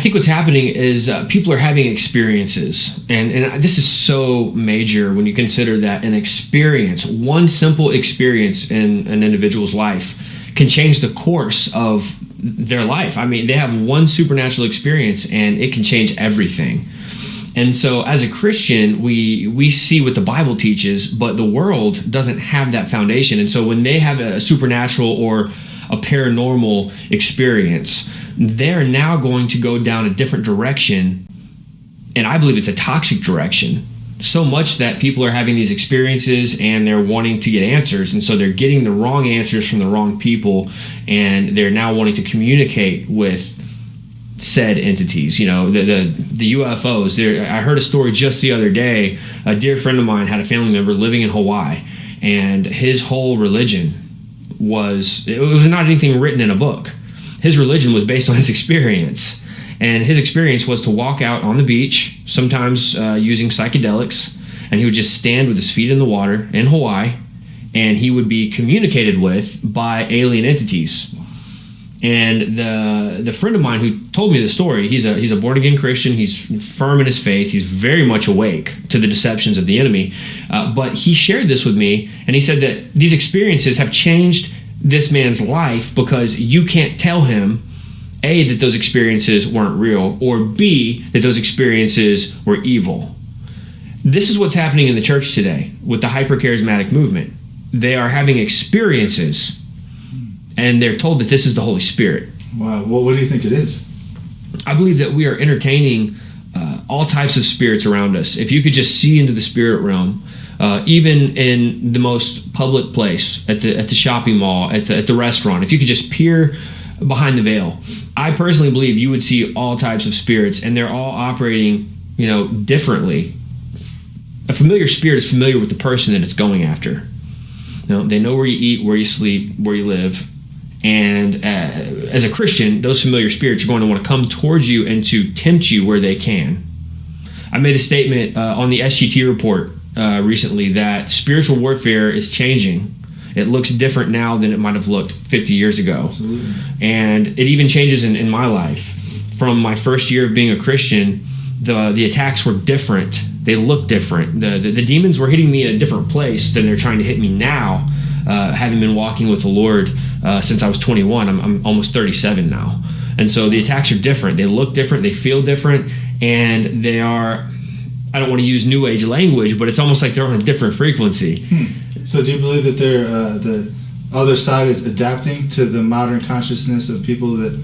think what's happening is people are having experiences, and this is so major when you consider that an experience, one simple experience in an individual's life, can change the course of their life. I mean, they have one supernatural experience, and it can change everything. And so as a Christian, we see what the Bible teaches, but the world doesn't have that foundation. And so when they have a supernatural or a paranormal experience, they're now going to go down a different direction, and I believe it's a toxic direction. So much that people are having these experiences and they're wanting to get answers, and so they're getting the wrong answers from the wrong people, and they're now wanting to communicate with said entities. You know, the UFOs. I heard a story just the other day. A dear friend of mine had a family member living in Hawaii, and his whole religion was not anything written in a book. His religion was based on his experience, and his experience was to walk out on the beach, sometimes using psychedelics, and he would just stand with his feet in the water in Hawaii, and he would be communicated with by alien entities. And the friend of mine who told me the story, he's a born again Christian. He's firm in his faith. He's very much awake to the deceptions of the enemy. But he shared this with me, and he said that these experiences have changed this man's life because you can't tell him, A, that those experiences weren't real, or B, that those experiences were evil. This is what's happening in the church today with the hyper-charismatic movement. They are having experiences, and they're told that this is the Holy Spirit. Wow. Well, what do you think it is? I believe that we are entertaining all types of spirits around us. If you could just see into the spirit realm, even in the most public place, at the shopping mall, at the restaurant, if you could just peer behind the veil, I personally believe you would see all types of spirits, and they're all operating, differently. A familiar spirit is familiar with the person that it's going after. They know where you eat, where you sleep, where you live. And as a Christian, those familiar spirits are going to want to come towards you and to tempt you where they can. I made a statement on the SGT report recently that spiritual warfare is changing. It looks different now than it might have looked 50 years ago. Absolutely. And it even changes in my life. From my first year of being a Christian, the attacks were different. They looked different. The demons were hitting me at a different place than they're trying to hit me now, having been walking with the Lord since I was 21. I'm almost 37 now. And so the attacks are different. They look different. They feel different. And they are, I don't want to use New Age language, but it's almost like they're on a different frequency. So do you believe that the other side is adapting to the modern consciousness of people that